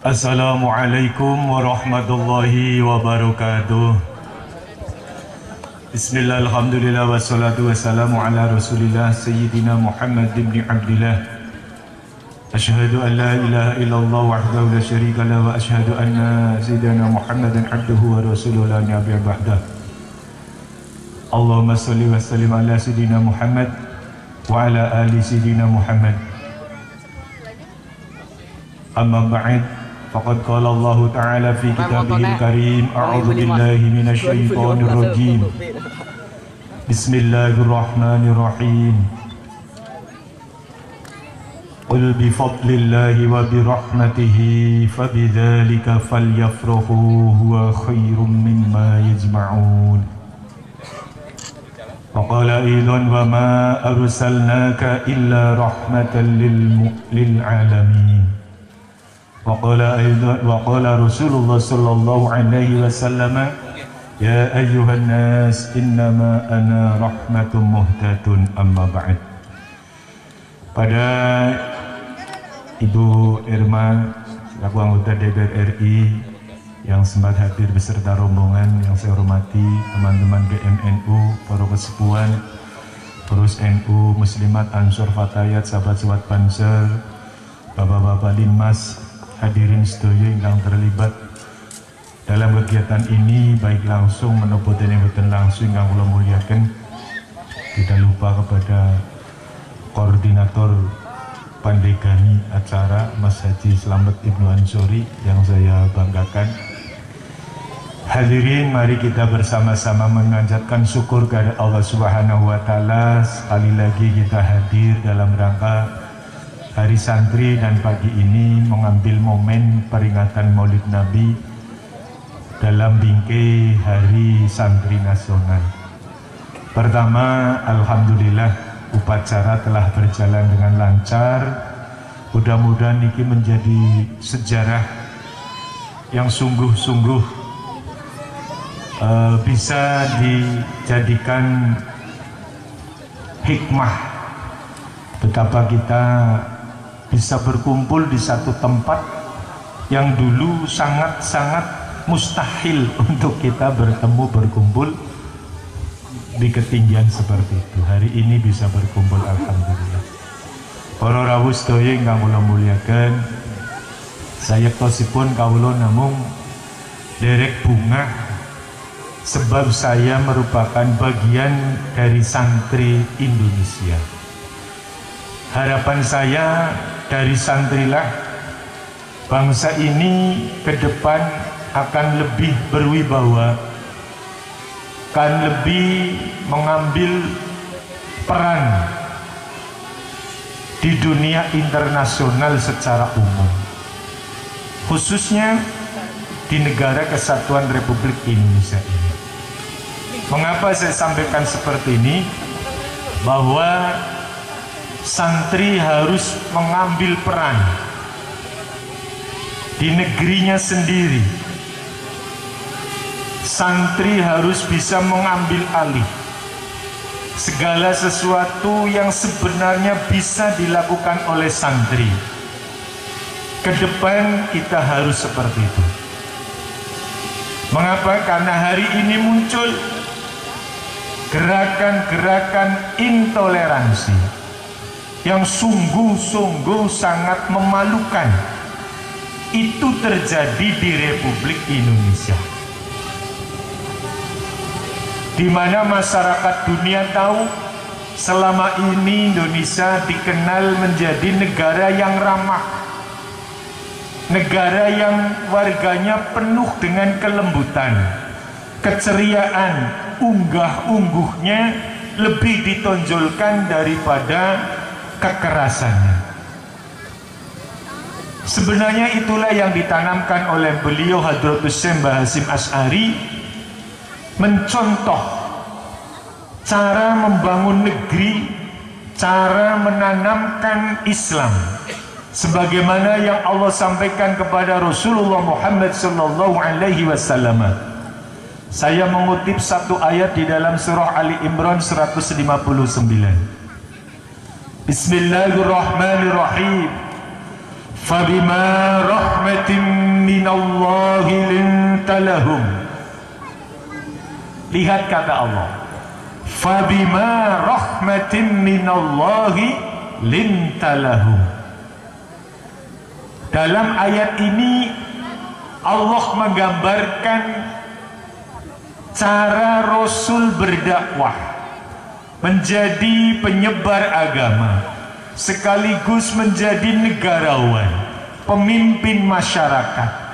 Assalamualaikum warahmatullahi wabarakatuh. Bismillah, alhamdulillah, wassalatu wassalamu ala rasulillah Sayyidina Muhammad ibn Abdillah. Ashhadu an la ilaha illallah wahdahu la syarika lah, wa ashhadu anna Sayyidina Muhammadan abduhu wa rasuluhu la nabiyya ba'dah. Allahumma salli wa sallim ala Sayyidina Muhammad wa ala ali Sayyidina Muhammad. Amma ba'id, faqad qala Allah Ta'ala fi kitabihil karim, a'udzu billahi minasy syaithanir rajim. Bismillahirrahmanirrahim. Qul bi fadlillahi wa bi rahmatihi fabidzalika falyafrahu huwa khairum mimma yajma'un. Wa qala aidan wa ma arsalnaka illa rahmatan lil alamin. وقال رسول الله صلى الله عليه وسلم يا أيها الناس إنما أنا رحمة مهداة أما بعد. Pada Ibu Irma selaku anggota DPR RI yang sempat hadir beserta rombongan yang saya hormati, teman-teman GMNU, para kesepuan, terus NU, Muslimat, Ansor, Fatayat, sahabat-sahabat Banser, bapak-bapak Linmas, hadirin sedaya yang terlibat dalam kegiatan ini, baik langsung menapa dene boten langsung yang kula muliakan. Tidak lupa kepada koordinator pandegani acara Mas Haji Slamet Ibnu Ansori yang saya banggakan. Hadirin, mari kita bersama-sama menganjatkan syukur kepada Allah Subhanahu wa taala. Sekali lagi kita hadir dalam rangka Hari Santri dan pagi ini mengambil momen peringatan Maulid Nabi dalam bingkai Hari Santri Nasional. Pertama, alhamdulillah upacara telah berjalan dengan lancar. Mudah-mudahan ini menjadi sejarah yang sungguh-sungguh bisa dijadikan hikmah betapa kita bisa berkumpul di satu tempat yang dulu sangat-sangat mustahil untuk kita bertemu berkumpul di ketinggian seperti itu. Hari ini bisa berkumpul, alhamdulillah. Para rawuh sedaya ingkang kula muliaken, sayektosipun kawula namung derek bunga sebab saya merupakan bagian dari santri Indonesia. Harapan saya dari santrilah bangsa ini ke depan akan lebih berwibawa, akan lebih mengambil peran di dunia internasional secara umum, khususnya di negara kesatuan Republik Indonesia ini. Mengapa saya sampaikan seperti ini? Bahwa santri harus mengambil peran di negerinya sendiri. Santri harus bisa mengambil alih segala sesuatu yang sebenarnya bisa dilakukan oleh santri. Ke depan kita harus seperti itu. Mengapa? Karena hari ini muncul gerakan-gerakan intoleransi yang sungguh-sungguh sangat memalukan. Itu terjadi di Republik Indonesia, di mana masyarakat dunia tahu selama ini Indonesia dikenal menjadi negara yang ramah, negara yang warganya penuh dengan kelembutan, keceriaan, unggah-ungguhnya lebih ditonjolkan daripada kekerasannya. Sebenarnya itulah yang ditanamkan oleh beliau Hadratus Syekh Mbah Hasyim Asy'ari, mencontoh cara membangun negeri, cara menanamkan Islam sebagaimana yang Allah sampaikan kepada Rasulullah Muhammad sallallahu alaihi wasallam. Saya mengutip satu ayat di dalam surah Ali Imran 159. Bismillahirrahmanirrahim. Fabima rahmatin minallahi linta lahum. Lihat kata Allah, fabima rahmatin minallahi linta lahum. Dalam ayat ini Allah menggambarkan cara Rasul berdakwah, menjadi penyebar agama, sekaligus menjadi negarawan, pemimpin masyarakat.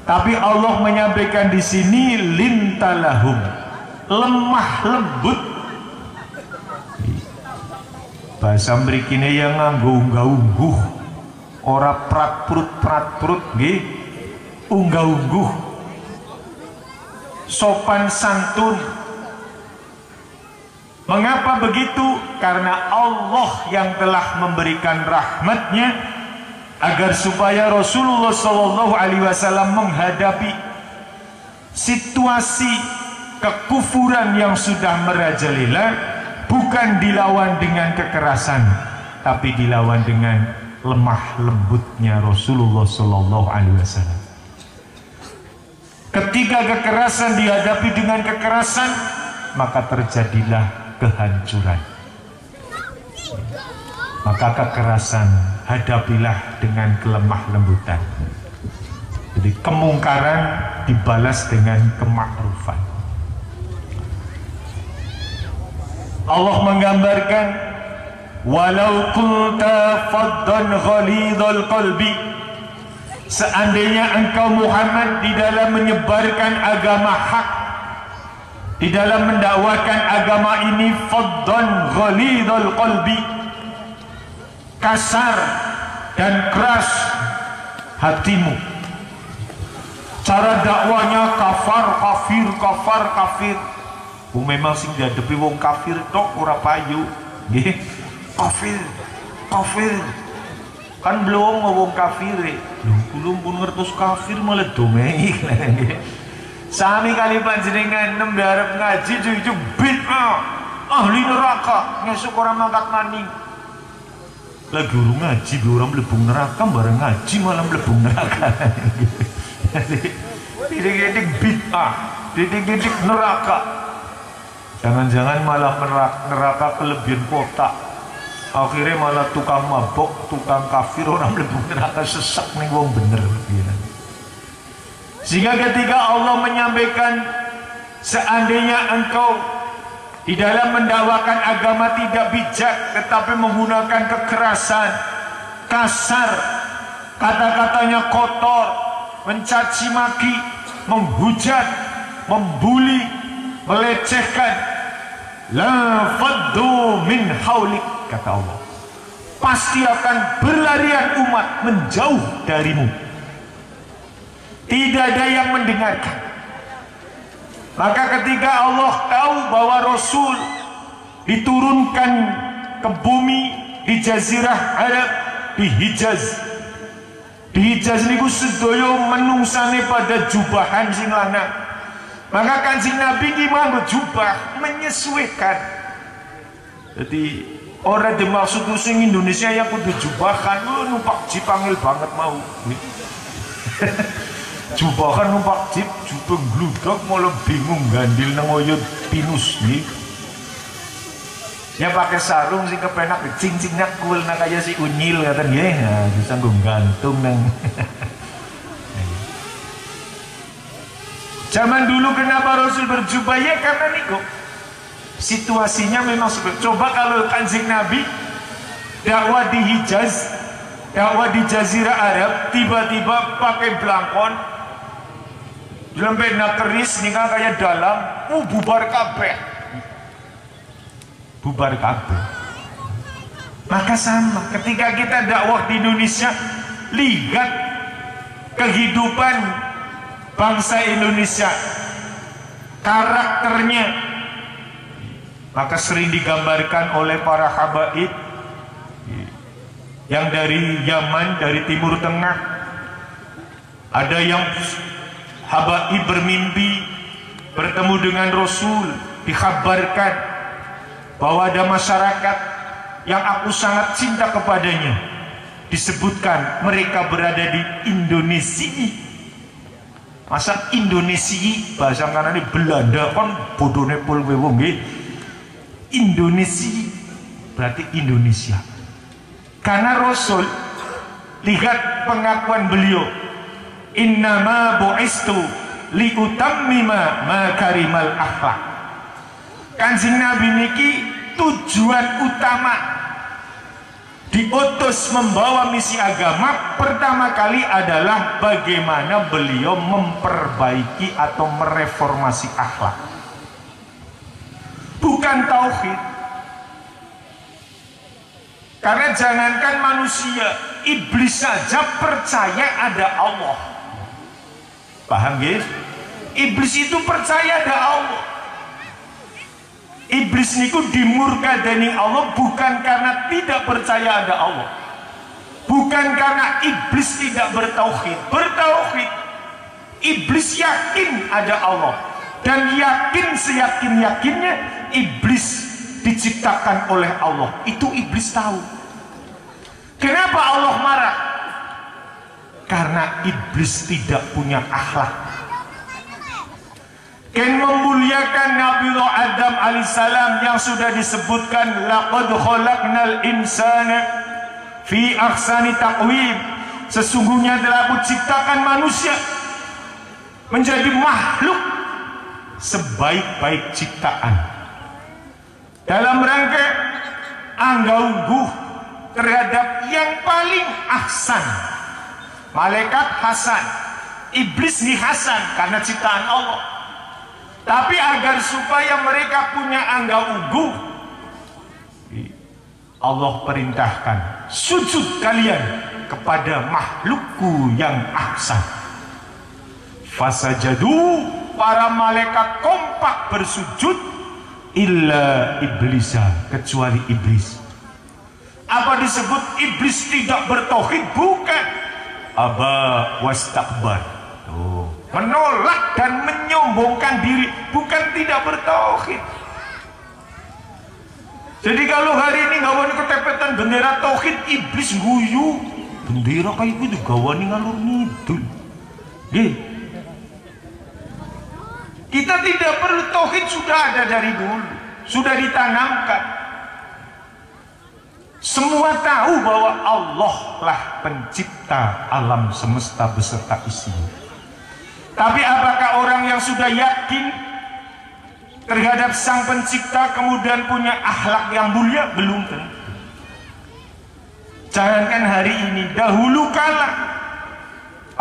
Tapi Allah menyampaikan di sini lintalahum, lemah lembut. Bahasa mrikine yang nganggo unggah-ungguh, ora prat-prut nggih, unggah-ungguh, sopan santun. Mengapa begitu? Karena Allah yang telah memberikan rahmatnya agar supaya Rasulullah SAW menghadapi situasi kekufuran yang sudah merajalela, bukan dilawan dengan kekerasan, tapi dilawan dengan lemah lembutnya Rasulullah SAW. Ketika kekerasan dihadapi dengan kekerasan, maka terjadilah kehancuran. Maka kekerasan hadapilah dengan kelemah lembutan. Jadi kemungkaran dibalas dengan kemakrufan. Allah menggambarkan, walau kunta faddan ghalidhal qalbi, seandainya engkau Muhammad di dalam menyebarkan agama hak, di dalam mendakwakan agama ini, faddan ghalidhal qalbi, kasar dan keras hatimu, cara dakwanya kafir. Memang sing dihadapi wong kafir tok ora payu nggih. Kafir kan belum ngomong kafir belum pun ngertos kafir malah domei. Sami kali panjenengan nem arep ngaji cucu bid'ah, ahli neraka, ngesuk orang mangkat maning. Lah guru ngaji orang mlebu neraka, bareng ngaji malah mlebu neraka. Didik-didik bid'ah, didik-didik neraka. Jangan-jangan malah neraka kelebihan kotak. Akhirnya malah tukang mabok, tukang kafir, orang mlebu neraka, sesak nih wong bener. Sehingga ketika Allah menyampaikan, seandainya engkau di dalam mendakwakan agama tidak bijak, tetapi menggunakan kekerasan, kasar, kata-katanya kotor, mencaci maki, menghujat, membuli, melecehkan, la faddu min haulik, kata Allah, pasti akan berlarian umat menjauh darimu. Tidak ada yang mendengarkan. Maka ketika Allah tahu bahwa Rasul diturunkan ke bumi di Jazirah Arab, di Hijaz. Di Hijaz niku sedaya menungsane pada jubahan sing lanang. Maka Kanjeng Nabi ki nganggo jubah menyesuaikan. Jadi orang dimaksud sing Indonesia yang kudu jubahan, numpak jeep angel banget mau. Jubahan numpak jeep, jubeng gludok malah bingung gandil nang oyot pinus nih. Ya pakai sarung sing kepenak cincingnya cool nang kaya si unyil kata nggih. Nah, bisa gantung nang. Zaman dulu kenapa Rasul berjubah? Ya karena niku situasinya memang seperti. Coba kalau Kanjeng Nabi dakwah di Hijaz, dakwah di Jazirah Arab, tiba-tiba pakai belangkon, lembena keris nih kayak dalam, bubar kabeh, bubar kabeh. Maka sama, ketika kita dakwah di Indonesia, lihat kehidupan bangsa Indonesia, karakternya, maka sering digambarkan oleh para habaib yang dari Yaman, dari Timur Tengah. Ada yang habaib bermimpi bertemu dengan Rasul, dikabarkan bahwa ada masyarakat yang aku sangat cinta kepadanya, disebutkan mereka berada di Indonesia. Masa Indonesia bahasa kanane Belanda kan bodone pol wong nggih. Indonesia berarti Indonesia. Karena Rasul, lihat pengakuan beliau, innama bu'istu liutammima makarimal akhlak. Kanjeng Nabi niki tujuan utama diutus membawa misi agama pertama kali adalah bagaimana beliau memperbaiki atau mereformasi akhlak, bukan tauhid. Karena jangankan manusia, iblis saja percaya ada Allah. Paham guys? Iblis itu percaya ada Allah. Iblis niku dimurka dening Allah bukan karena tidak percaya ada Allah, bukan karena iblis tidak bertauhid. Bertauhid. Iblis yakin ada Allah, dan yakin seyakin-yakinnya iblis diciptakan oleh Allah. Itu iblis tahu. Kenapa Allah marah? Karena iblis tidak punya akhlak. Ken memuliakan Nabiullah Adam alaihissalam yang sudah disebutkan laqad khalaqnal insana fi ahsani taqwim. Sesungguhnya telah aku ciptakan manusia menjadi makhluk sebaik-baik ciptaan, dalam rangka anggauguh terhadap yang paling ahsan. Malaikat Hasan, iblis nih Hasan karena ciptaan Allah. Tapi agar supaya mereka punya anggauguh, Allah perintahkan sujud kalian kepada makhlukku yang ahsan. Fasajadu, para malaikat kompak bersujud, illa iblisa, kecuali iblis. Apa disebut iblis tidak bertauhid? Bukan. Aba wastakbar. Tuh, menolak dan menyombongkan diri, bukan tidak bertauhid. Jadi kalau hari ini gawani ketepetan bendera tauhid, iblis guyu. Bendera kayak gitu gawani ngalur ngidul. Kita tidak perlu tauhid, sudah ada dari dulu, sudah ditanamkan. Semua tahu bahwa Allah lah pencipta alam semesta beserta isinya. Tapi apakah orang yang sudah yakin terhadap sang pencipta kemudian punya akhlak yang mulia? Belum tentu. Jangankan hari ini, dahulu kala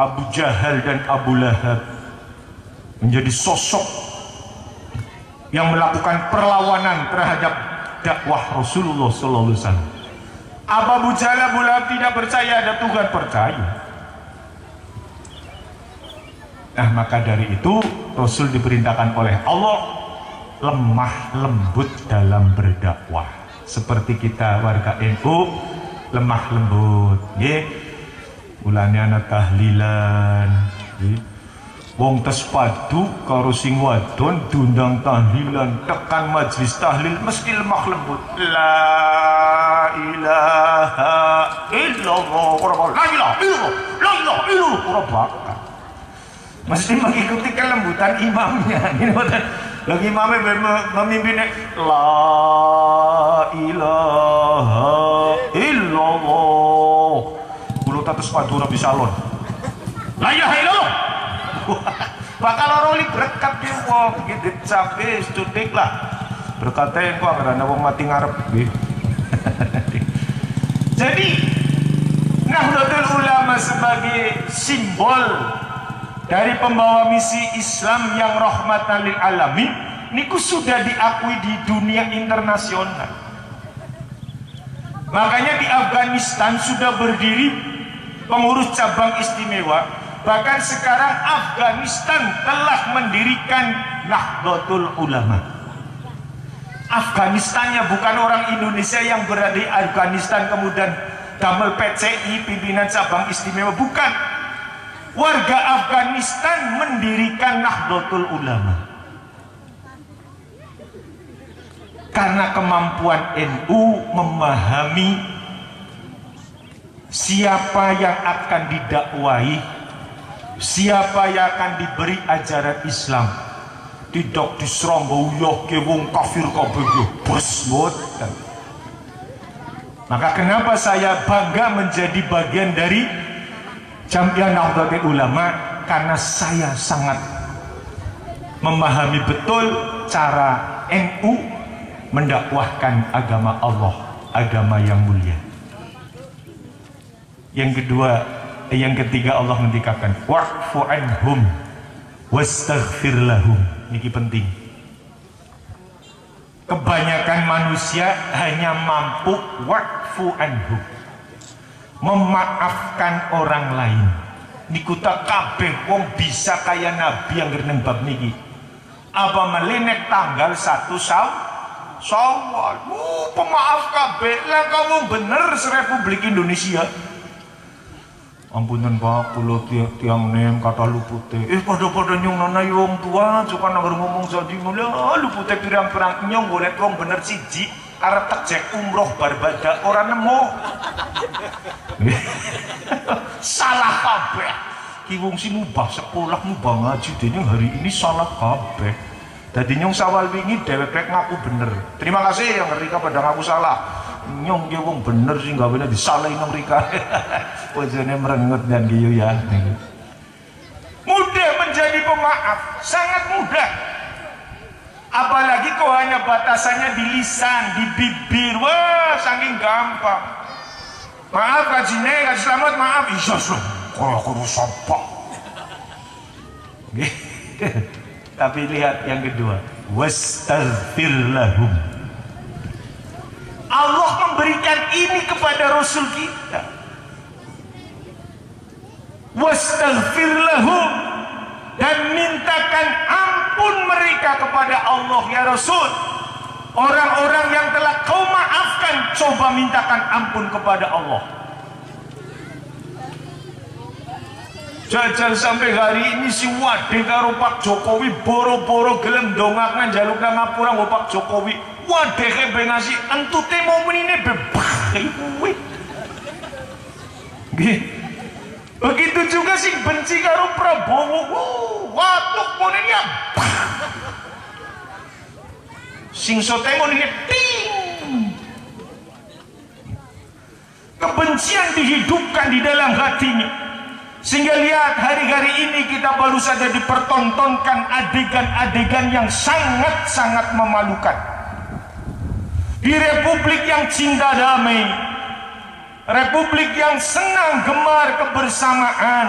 Abu Jahal dan Abu Lahab menjadi sosok yang melakukan perlawanan terhadap dakwah Rasulullah SAW. Abu Jahal, Abu Lahab tidak percaya ada Tuhan, percaya. Nah, maka dari itu Rasul diperintahkan oleh Allah lemah lembut dalam berdakwah. Seperti kita warga NU lemah lembut, nggih. Mulane ana tahlilan, nggih. Wong tes padu karo sing wadon diundang tahlilan, tekan majelis tahlil mesti lemah lembut. La ilaha illallah, la ilaha illallah, la ilaha illallah, ora bakal. Mesti mengikuti kelembutan imamnya. Lagi imamnya memimpinnya la ilaha illallah. Kulo tatus padura bisa lon. La ilaha illallah. Bakal orang li berkat ki wong gitu sampai studik lah. Berkata kok karena wong mati ngarep nggih. Jadi Nahdlatul Ulama sebagai simbol dari pembawa misi Islam yang rahmatan lil alamin niku sudah diakui di dunia internasional. Makanya di Afghanistan sudah berdiri pengurus cabang istimewa. Bahkan sekarang Afghanistan telah mendirikan Nahdlatul Ulama. Afghanistannya bukan orang Indonesia yang berada di Afghanistan kemudian damel PCI pimpinan cabang istimewa, bukan. Warga Afghanistan mendirikan Nahdlatul Ulama karena kemampuan NU memahami siapa yang akan didakwai, siapa yang akan diberi ajaran Islam, tidak diseranggo ke wong kafir kabeh bos boten. Maka kenapa saya bangga menjadi bagian dari Jamiah Nahdlatul Ulama, karena saya sangat memahami betul cara NU mendakwahkan agama Allah, agama yang mulia. Yang ketiga Allah mendikatkan wa'fu anhum wastaghfir lahum. Ini penting. Kebanyakan manusia hanya mampu wa'fu anhum, memaafkan orang lain. Niku tak kabeh wong bisa kaya Nabi yang neng bab niki. Apa melenek tanggal 1 Syawal. Pemaaf kabeh lah kamu bener serepublik Indonesia. Ampunan Pak, pulau tiang nem kata lupute. Pada nyong nana wong tua, suka nagar ngomong jadi mulia. Lupute pirang-pirang nyong boleh wong bener siji. Karena tekjek umroh barbada orang nemu. Salah kabeh. Ki wong si mubah sekolah mubah ngaji dene hari ini salah kabeh. Dadi nyong sawal wingi dhewek ngaku bener. Terima kasih yang Rika pada ngaku salah. Nyong ki wong bener sih gawene disalahin nang Rika. Wajane merengut dan giyu ya. Mudah menjadi pemaaf, sangat mudah. Apalagi kau hanya batasannya di lisan, di bibir. Wah, saking gampang. Maaf kajine, kaji selamat, maaf. Iya, kalau aku rusak. Tapi lihat yang kedua, wastaghfir lahum. Allah memberikan ini kepada Rasul kita. Wastaghfir lahum, dan mintakan ampun mereka kepada Allah ya Rasul. Orang-orang yang telah kau maafkan, coba mintakan ampun kepada Allah. Jajal sampai hari ini si wade karo Pak Jokowi boro-boro gelem dongakan jaluk nang ngapura nggo Pak Jokowi. Wade kebe ngasih entute momen ini bebah kuwi. Nggih. Begitu juga sing benci karo Prabowo. Watuk monen ya. Sing sotemon ini ting. Kebencian dihidupkan di dalam hatinya. Sehingga lihat hari-hari ini kita baru saja dipertontonkan adegan-adegan yang sangat-sangat memalukan. Di republik yang cinta damai, republik yang senang gemar kebersamaan,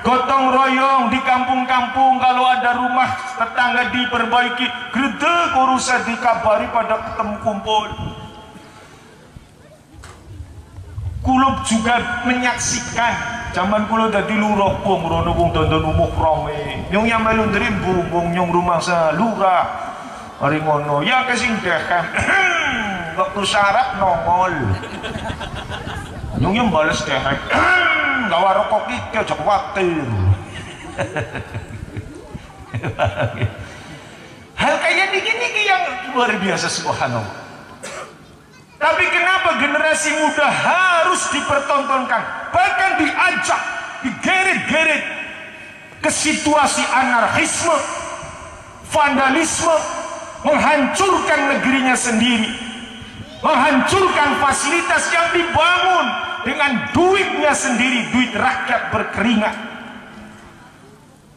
gotong royong di kampung-kampung, kalau ada rumah tetangga diperbaiki, gredeg urusan dikabari pada ketemu kumpul. Kulub juga menyaksikan zaman kulo dadi lurah wong rono wong dandan umum rame. Nyong yang melu ndrimbu wong nyong rumah sa lurah. Ari ngono ya kesing dekan. Waktu syarat nongol. Nyong yang bales dekan. Gawa rokok iki aja kuwatir. Hal kayak niki yang luar biasa subhanallah. Tapi kenapa generasi muda harus dipertontonkan, bahkan diajak, digeret-geret ke situasi anarkisme, vandalisme, menghancurkan negerinya sendiri, menghancurkan fasilitas yang dibangun dengan duitnya sendiri, duit rakyat berkeringat.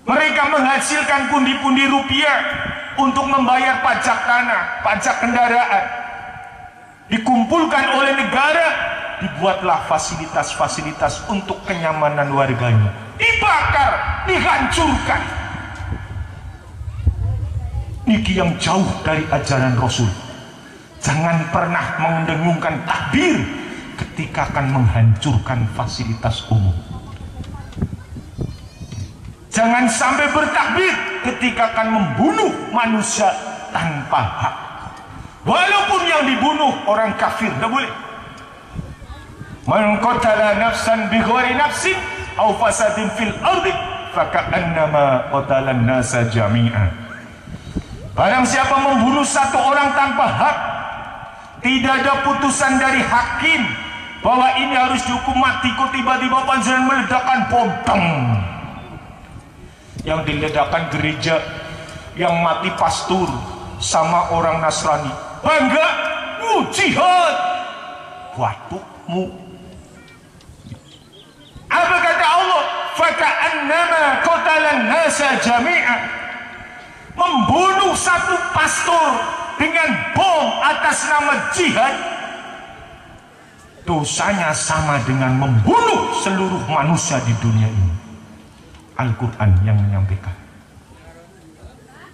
Mereka menghasilkan pundi-pundi rupiah untuk membayar pajak tanah, pajak kendaraan. Dikumpulkan oleh negara, dibuatlah fasilitas-fasilitas untuk kenyamanan warganya, dibakar, dihancurkan. Niki yang jauh dari ajaran Rasul. Jangan pernah mendengungkan takbir ketika akan menghancurkan fasilitas umum. Jangan sampai bertakbir ketika akan membunuh manusia tanpa hak. Walaupun yang dibunuh orang kafir, tidak boleh. Man qatala nafsan bighairi nafsin aw fasadin fil ardi faka'annama qatala an-nasa jami'an. Barang siapa membunuh satu orang tanpa hak, tidak ada putusan dari hakim, bahwa ini harus dihukum mati, kok tiba-tiba panjenengan meledakkan bom. Yang diledakkan gereja, yang mati pastor sama orang Nasrani. Bangga, jihad. Watukmu. Apa kata Allah? Faka'annama qatalan nasa jami'an. Membunuh satu pastor dengan bom atas nama jihad, dosanya sama dengan membunuh seluruh manusia di dunia ini. Al-Quran yang menyampaikan.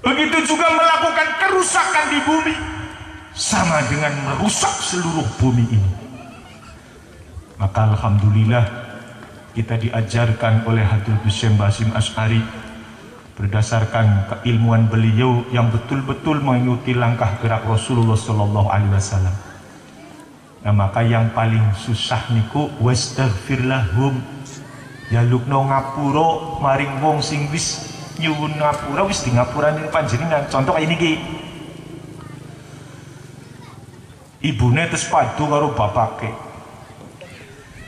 Begitu juga melakukan kerusakan di bumi, sama dengan merusak seluruh bumi ini. Maka alhamdulillah kita diajarkan oleh Habib Syekh Basim Asy'ari berdasarkan keilmuan beliau yang betul-betul mengikuti langkah gerak Rasulullah Sallallahu Alaihi Wasallam. Nah, maka yang paling susah niku wastaghfir lahum, jalukno ngapura maring wong sing wis nyuwun ngapura, wis di ngapurane panjenengan. Contoh kayak ini ki, ibune terus padu karo bapake.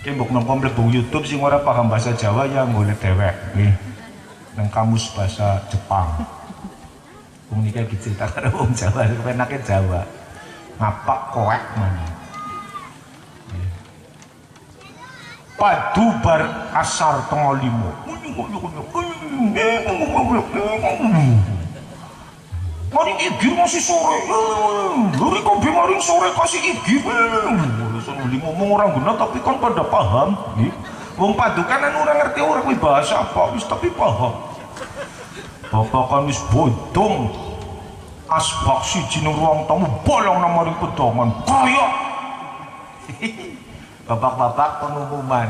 Ki mbok nang mlebu YouTube sing ora paham bahasa Jawa ya golek dhewek nggih. Nang kamus bahasa Jepang. Wong niki dicerita karo wong Jawa, penake Jawa. Ngapak koek mana. Padu bar asar tengah limo. Mari igir masih sore. Luri kopi mari sore kasih igir. Lima ngomong orang guna tapi kan pada paham. Wong padu kanan orang ngerti orang kuwi bahasa apa wis tapi paham. Bapak kan wis bodong. Asbak siji nang ruang tamu bolong nang maring pedongan. Kaya bapak-bapak pengumuman,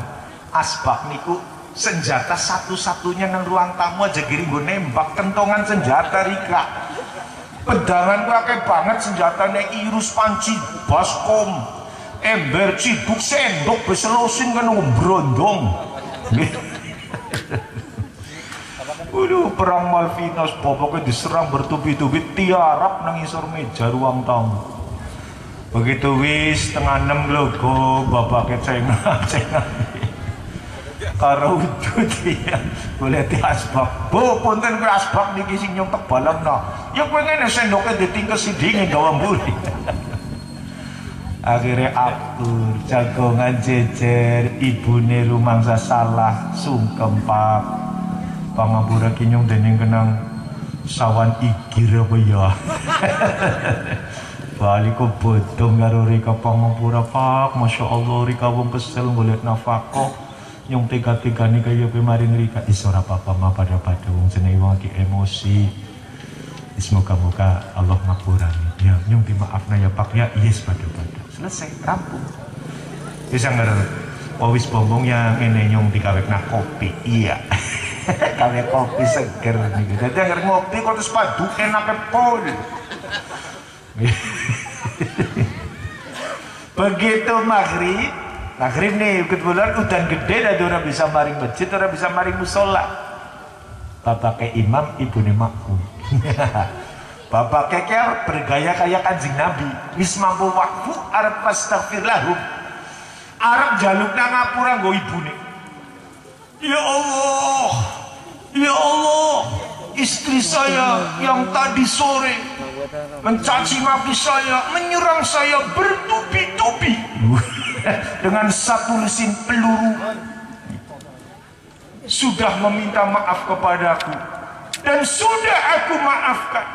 asbak niku senjata satu-satunya nang ruang tamu aja giri nggo nembak kentongan senjata rika. Pedangan ku akeh banget senjatane irus panci, baskom, ember, ciduk, sendok, beselosin kan brondong. Waduh, perang Malvinas pokoknya diserang bertubi-tubi tiarap nang isor meja ruang tamu. Begitu wis tengah 6 logo bapak cengah karo wujud ya boleh di asbak bu punten ke asbak niki sing nyontek balang nah ya kowe ngene sendoknya ditingkel sidinge gawa mburi. Akhirnya akur jagongan jejer ibune rumangsa salah sungkem pak pangapura kinyong dening kenang sawan igir apa ya. Balik kok bodong karo rika pangapura pak, masya Allah rika wong kesel golek nafkah yang tega-tega nih kaya kemarin rika isora papa ma pada wong jenenge wong iki emosi. Semoga-moga Allah ngapurani ya nyung dimaafna ya pak ya yes pada selesai rampung bisa ngerti wis bombong yang ini nyung dikawekna kopi iya. Kawe kopi seger nih jadi ngerti ngopi kok terus padu enake pol. Begitu maghrib nih kebetulan udan gede dan orang bisa maring masjid, orang bisa maring musola. Bapak ke imam, ibu nih makmum. Bapak keker bergaya kayak Kanjeng Nabi, wis mampu wakfu arep astaghfir lahum, arep jaluk nang ngapura nggo ibune. Ya Allah, ya Allah, istri saya yang tadi sore mencaci maki saya, menyerang saya bertubi-tubi dengan satu mesin peluru, sudah meminta maaf kepadaku dan sudah aku maafkan.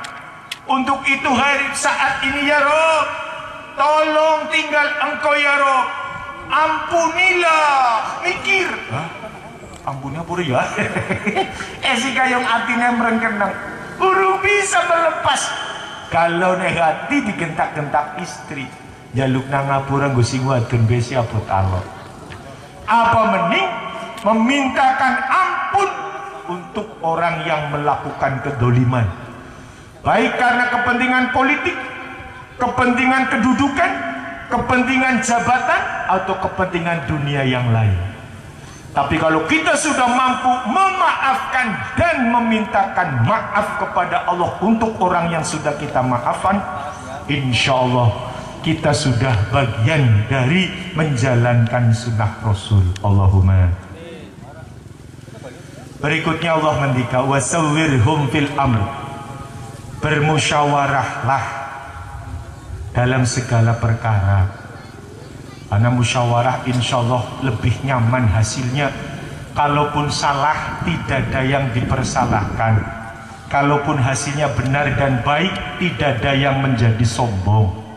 Untuk itu hari saat ini ya Rob, tolong tinggal engkau ya Rob, ampunilah. Mikir ampuni apa ya. Si kayong atine merengkenang urung bisa melepas. Kalau nek hati digentak-gentak istri jaluk nang ngapura nggo sing wadon besi abot Allah. Apa mending memintakan ampun untuk orang yang melakukan kedoliman, baik karena kepentingan politik, kepentingan kedudukan, kepentingan jabatan, atau kepentingan dunia yang lain. Tapi kalau kita sudah mampu memaafkan dan memintakan maaf kepada Allah untuk orang yang sudah kita maafkan, insya Allah kita sudah bagian dari menjalankan sunnah Rasul. Allahumma. Berikutnya Allah mendika wasawwirhum fil amr, bermusyawarahlah dalam segala perkara, karena musyawarah insya Allah lebih nyaman hasilnya. Kalaupun salah tidak ada yang dipersalahkan, kalaupun hasilnya benar dan baik tidak ada yang menjadi sombong.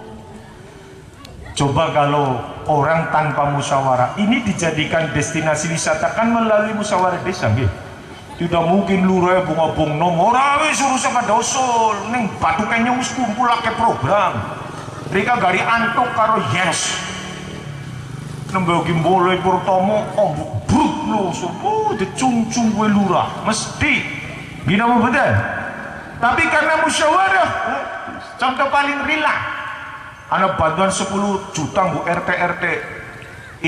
Coba kalau orang tanpa musyawarah, ini dijadikan destinasi wisata kan melalui musyawarah desa nggih. Tidak mungkin lurah bunga-bunga nomor suruh sama dosul neng batu kenyong wis kumpul ke program. Mereka gari antuk karo yes. Nembe gimbole pertama ombuk brut lho sopo dicungcung kowe lurah mesti gina mau betul. Tapi karena musyawarah contoh paling rileks, ada bantuan 10 juta bu RT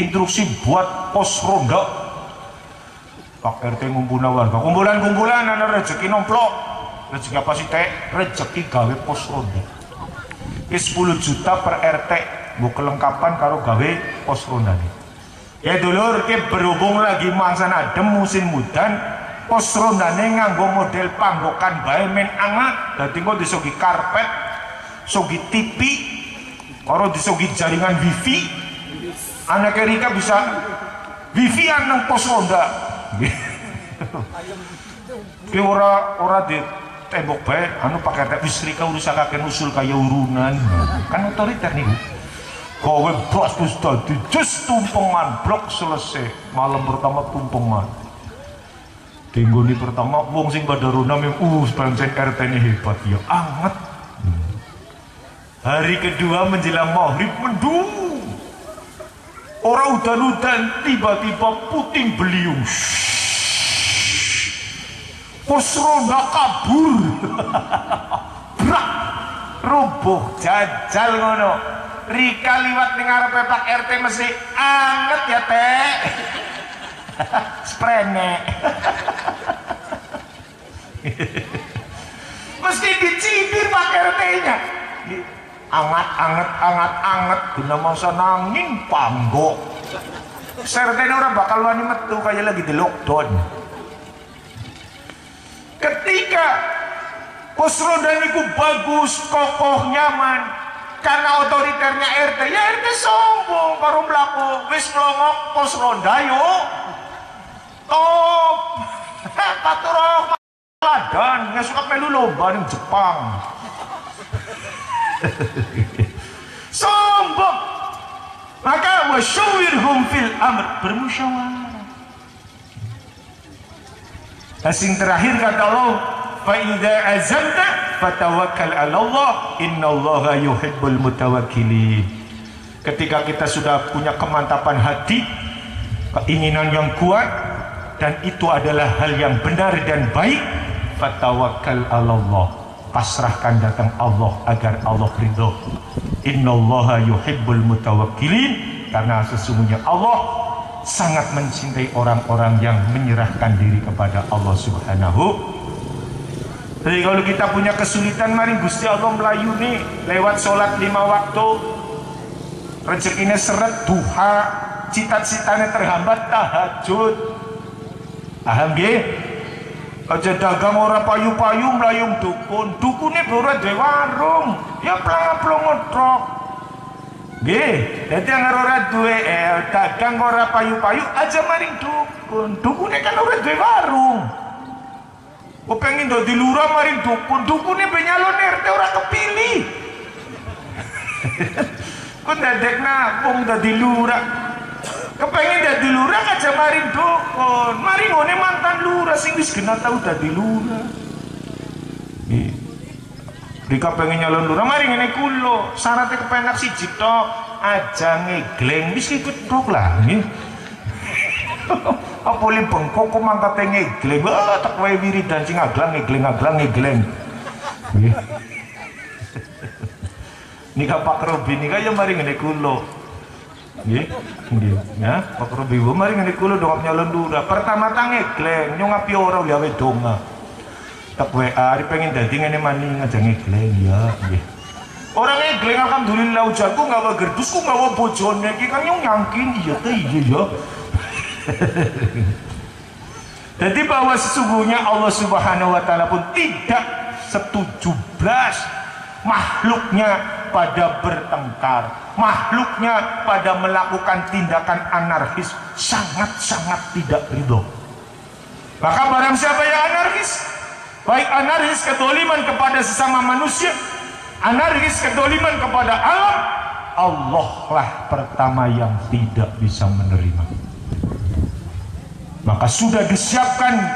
instruksi buat pos ronda. Pak RT ngumpulna warga, kumpulan ada rezeki nomplok, rezeki apa sih teh? Rezeki gawe pos ronda. 10 juta per RT bu kelengkapan karo gawe pos ronda nih. Ya dulur ke berhubung lagi mangsan adem musim mudan, pos ronda nih nganggo model panggokan bae men anget, dadi kok disogi karpet, sogi TV, karo disogi jaringan wifi. Anak Erika bisa wifi-an nang pos ronda. Ki ora di tembok bae anu pakai teh Rika urusakaken usul kaya urunan. Kan otoriter nih. Kowe bos wis dadi just tumpengan blok selesai. Malam pertama tumpengan. Tinggoni pertama wong sing pada runa pancen RT ini hebat ya anget. Hari kedua menjelang maghrib mendung. Orang udan-udan tiba-tiba puting beliung. Pos ronda kabur. Brak rubuh jajal ngono. Rika liwat ning ngarepe Pak RT mesti anget ya teh. Sprene. Mesti dicibir Pak RT-nya. Anget guna mangsa nanging panggo. Sertene ora bakal wani metu kaya lagi di lockdown. Ketika pos ronda niku bagus, kokoh, nyaman, karena otoriternya RT, ya RT sombong karo mlaku wis mlongok pos ronda yo. Top. Patur ladan ngesuk melu lomba ning Jepang. Sombong. Maka wasyawirhum fil amr, bermusyawarah. Yang terakhir kata Allah, fa idza azamta fatawakkal 'ala Allah, innallaha yuhibbul mutawakkilin. Ketika kita sudah punya kemantapan hati, keinginan yang kuat, dan itu adalah hal yang benar dan baik, fatawakkal 'ala Allah, pasrahkan datang Allah agar Allah ridho. Innallaha yuhibbul mutawakkilin, karena sesungguhnya Allah sangat mencintai orang-orang yang menyerahkan diri kepada Allah Subhanahu. Jadi kalau kita punya kesulitan, mari Gusti Allah melayuni lewat sholat 5 waktu, rezekinya seret, duha, cita-citanya terhambat, tahajud. Paham nggih? Aja dagang ora payu-payu mlayung dukun, dukune ora duwe warung, ya planga-plongo trok. Nggih, dadi angar ora duwe dagang ora payu-payu aja maring dukun. Dukune kan ora duwe warung. Kok pengen dadi lurah maring dukun, dukune ben nyalon RT ora kepilih. Kok ndadekna wong dadi lurah. Kepengen dadi lurah aja maring dukun. Mari ngene mantan lurah sing wis genah tau dadi lurah. Nggih. Rika pengen nyalon lurah, mari ngene kulo syaratnya kepenak siji tok, aja ngegleng wis ikut tok lah nggih. Apa li bengkok kok mangkate ngegleng, tak wae wiridan sing aglang ngegleng. Nggih. Nika Pak Robi nika ya mari ngene kulo. Nggih, nggih. Ya, Pak Robi mari ngene kulo dongap nyalon lurah. Pertama ta ngegleng, nyong api ora gawe donga. Tak WA, pengen dadi ngene maning aja ngegleng ya nggih. Orangnya geleng alhamdulillah ujarku ngawa gerdusku ngawa bojone iki kan yang nyangkin iya teh iya ya. Jadi bahwa sesungguhnya Allah Subhanahu wa taala pun tidak setuju blas makhluknya pada bertengkar, makhluknya pada melakukan tindakan anarkis, sangat-sangat tidak ridho. Maka barang siapa yang anarkis, baik anarkis kedoliman kepada sesama manusia, anarkis kedoliman kepada alam, Allah lah pertama yang tidak bisa menerima. Maka sudah disiapkan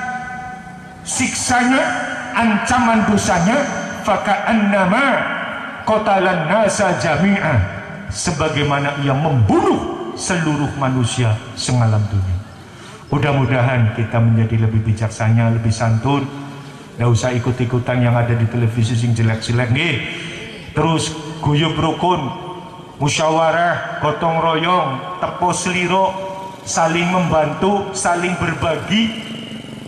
siksanya, ancaman dosanya, faka'annama qatalan nasa jami'ah, sebagaimana ia membunuh seluruh manusia sengalam dunia. Mudah-mudahan kita menjadi lebih bijaksana, lebih santun, nggak usah ikut-ikutan yang ada di televisi sing jelek-jelek nih. Terus guyub rukun, musyawarah, gotong royong, tepo seliro, saling membantu, saling berbagi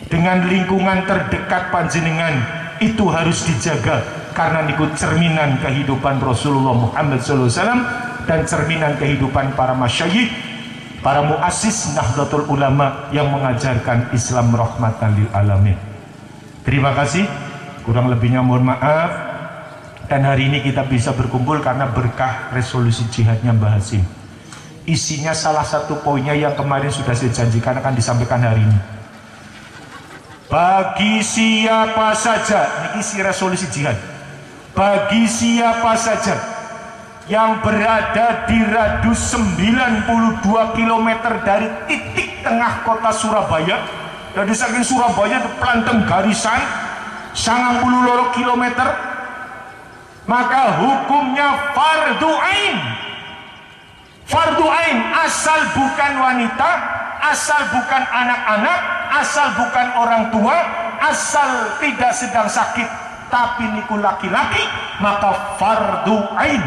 dengan lingkungan terdekat panjenengan, itu harus dijaga karena niku cerminan kehidupan Rasulullah Muhammad SAW dan cerminan kehidupan para masyayikh, para muassis Nahdlatul Ulama yang mengajarkan Islam rahmatan lil alamin. Terima kasih, kurang lebihnya mohon maaf. Dan hari ini kita bisa berkumpul karena berkah resolusi jihadnya Mbah Hasim. Isinya salah satu poinnya yang kemarin sudah saya janjikan akan disampaikan hari ini. Bagi siapa saja, ini isi resolusi jihad, bagi siapa saja yang berada di radius 92 km dari titik tengah kota Surabaya, dari saking Surabaya itu pelanteng garisan 92 km, maka hukumnya fardu ain. Fardu ain, asal bukan wanita, asal bukan anak-anak, asal bukan orang tua, asal tidak sedang sakit tapi niku laki-laki, maka fardu ain,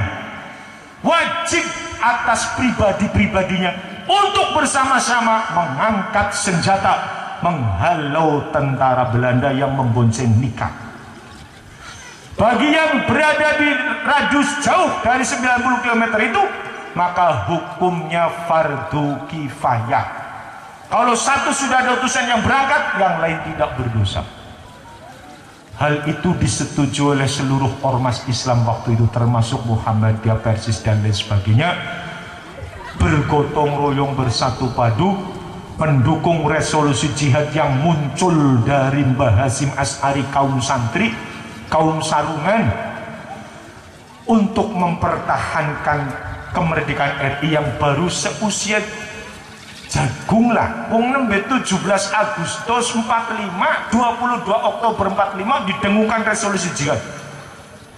wajib atas pribadi-pribadinya untuk bersama-sama mengangkat senjata menghalau tentara Belanda yang membonceng nikah. Bagi yang berada di radius jauh dari 90 km itu, maka hukumnya fardu kifayah. Kalau satu sudah ada utusan yang berangkat, yang lain tidak berdosa. Hal itu disetujui oleh seluruh ormas Islam waktu itu, termasuk Muhammadiyah, Persis dan lain sebagainya, bergotong royong bersatu padu mendukung resolusi jihad yang muncul dari Mbah Hasim Asy'ari, kaum santri, kaum sarungan, untuk mempertahankan kemerdekaan RI yang baru seusia jagung lah. Wong nembe 17 Agustus 45, 22 Oktober 45 didengungkan resolusi jihad.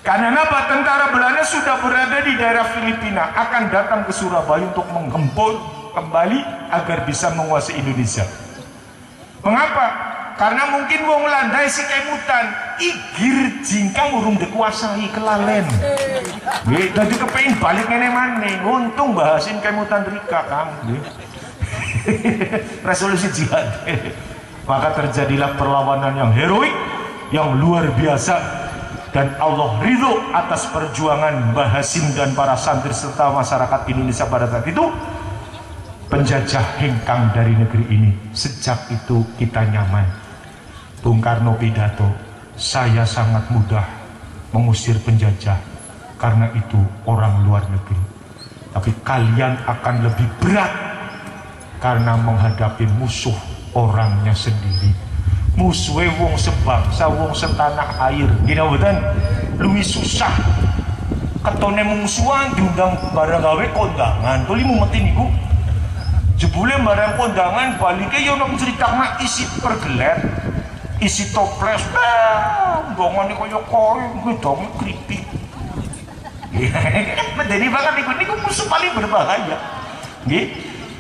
Karena apa? Tentara Belanda sudah berada di daerah Filipina, akan datang ke Surabaya untuk menggempur kembali agar bisa menguasai Indonesia. Mengapa? Karena mungkin wong landai si kemutan igir jingkang urung dikuasai kelalen. Nggih, dadi kepengin balik ngene maneh. Untung Mbah Hasim kemutan rika Kang. Resolusi jihad. Maka terjadilah perlawanan yang heroik, yang luar biasa, dan Allah ridho atas perjuangan Mbah Hasim dan para santri serta masyarakat Indonesia pada saat itu. Penjajah hengkang dari negeri ini. Sejak itu kita nyaman. Bung Karno pidato, saya sangat mudah mengusir penjajah karena itu orang luar negeri. Tapi kalian akan lebih berat karena menghadapi musuh orangnya sendiri. Musuhnya wong sebangsa, wong setanah air. Gini betul, lebih susah. Ketone musuhan diundang barang gawe kondangan. Tuli mumetin iku. Jebule barang kondangan baliknya ya ono ceritakan isi pergelet, isi toples, dongan ini kaya koyo, gue dongan keripik. Jadi banget niku musuh paling berbahaya.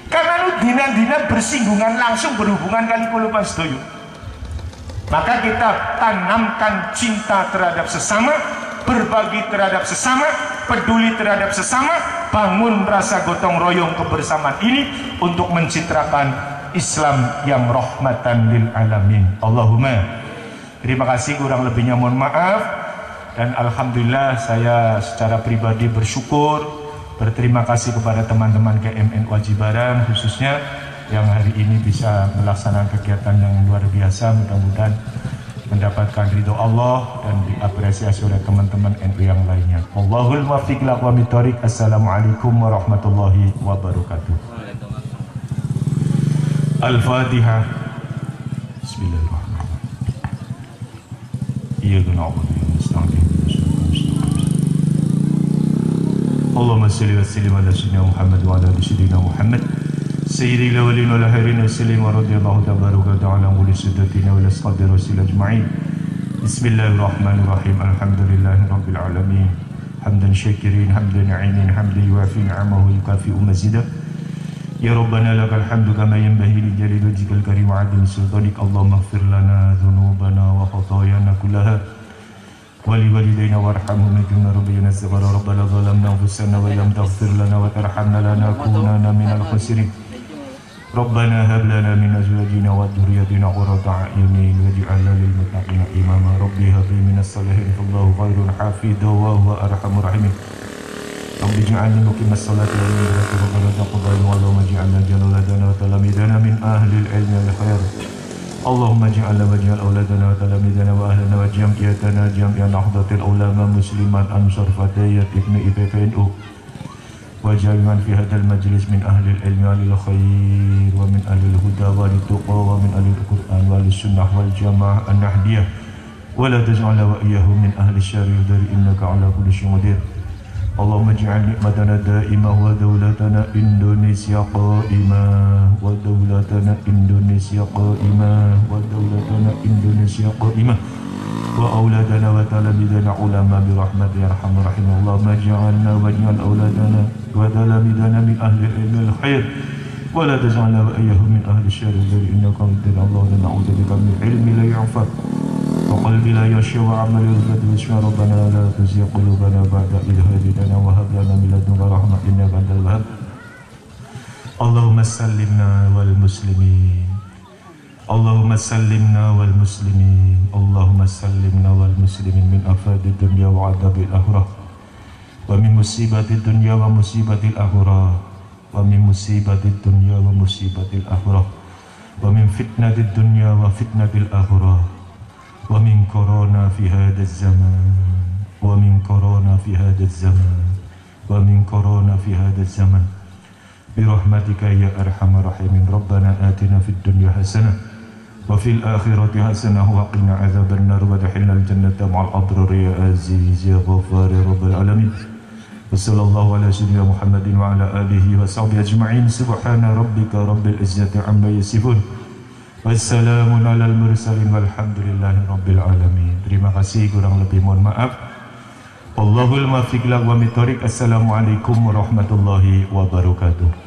Karena lu dina-dina bersinggungan langsung, berhubungan kali kulupan sedoyo. Maka kita tanamkan cinta terhadap sesama, berbagi terhadap sesama, peduli terhadap sesama, bangun rasa gotong royong kebersamaan ini untuk mencitrakan Islam yang rahmatan lil alamin. Allahumma. Terima kasih, kurang lebihnya mohon maaf. Dan alhamdulillah saya secara pribadi bersyukur, berterima kasih kepada teman-teman GMNU Aji Barang khususnya yang hari ini bisa melaksanakan kegiatan yang luar biasa. Mudah-mudahan mendapatkan ridho Allah dan diapresiasi oleh teman-teman NU yang lainnya. Allahul muwaffiq ila aqwamit thoriq. Assalamualaikum warahmatullahi wabarakatuh. Al-Fatihah. Bismillahirrahmanirrahim. Iyyaka na'budu wa iyyaka nasta'in. Allahumma shalli wa sallim ala sayyidina Muhammad wa ala ali sayyidina Muhammad sayyidil awwalin wal akhirin wa sallim wa radiyallahu tabaraka ta'ala an kulli sayyidatina wa ashabi rasul ajma'in. Bismillahirrahmanirrahim. Alhamdulillahi rabbil alamin. Hamdan syakirin, hamdan na'imin, hamdan yuwafi ni'amahu yukafi'u mazidah. Ya Rabbana lakal hamdu kama yanbaghi li jalali wajhikal karim wa 'azimi sultanik. Allahumma ighfir lana dhunubana wa khatayana kullaha ولوالدينا وارحمهم كما ربينا صغارا ربنا ظلمنا انفسنا وان لم تغفر لنا وترحمنا لنكونن من الخاسرين ربنا هب لنا من ازواجنا وذرياتنا قرة اعين واجعلنا للمتقين اماما ربي هب لي من الصالحين فالله خير حافظا وهو ارحم الراحمين رب اجعلني مقيم الصلاة ومن ذريتي ربنا تقبل اللهم اجعلنا جلالنا وتلاميذنا من اهل العلم والخير اللهم اجعلنا واجعل أولادنا وتلاميذنا وأهلنا وجمعيتنا جميع نهضة العلماء مسلمان أنصار فتيات ابن IPPNU واجعل من في هذا المجلس من أهل العلم والخير ومن أهل الهدى والتقى ومن أهل القرآن والسنة والجماعة النهدية ولا تجعل وإياهم من أهل الشر والدار إنك على كل شيء قدير اللهم اجعل نعمتنا دائمة ودولتنا إندونيسيا قائمة ودولتنا إندونيسيا قائمة ودولتنا إندونيسيا قائمة وأولادنا وتلاميذنا علماء برحمة يا أرحم الراحمين اللهم اجعلنا واجعل أولادنا وتلاميذنا من أهل العلم والخير ولا تجعلنا وإياهم من أهل الشر إنك قدير اللهم نعوذ بك من علم لا ينفع وقلب لا يخشى وعمل يرفض واشفى ربنا لا تزغ قلوبنا بعد إذ هديتنا وهب لنا من لدنك رحمة إنك أنت الوهاب اللهم سلمنا والمسلمين اللهم سلمنا والمسلمين اللهم سلمنا والمسلمين من آفات الدنيا وعذاب الآخرة ومن مصيبة الدنيا ومصيبة الآخرة ومن مصيبة الدنيا ومصيبة الآخرة ومن فتنة الدنيا وفتنة الآخرة ومن كورونا في هذا الزمان ومن كورونا في هذا الزمان ومن كورونا في هذا الزمن برحمتك يا أرحم الراحمين ربنا آتنا في الدنيا حسنة وفي الآخرة حسنة وقنا عذاب النار وادخلنا الجنة مع الأبرار يا عزيز يا غفار يا رب العالمين وصلى الله على سيدنا محمد وعلى آله وصحبه أجمعين سبحان ربك رب العزة عما يصفون wassalamun alal mursalin walhamdulillahi rabbil alamin. Terima kasih, kurang lebih mohon maaf. Allahul muwaffiq ila aqwamit thoriq. Assalamualaikum warahmatullahi wabarakatuh.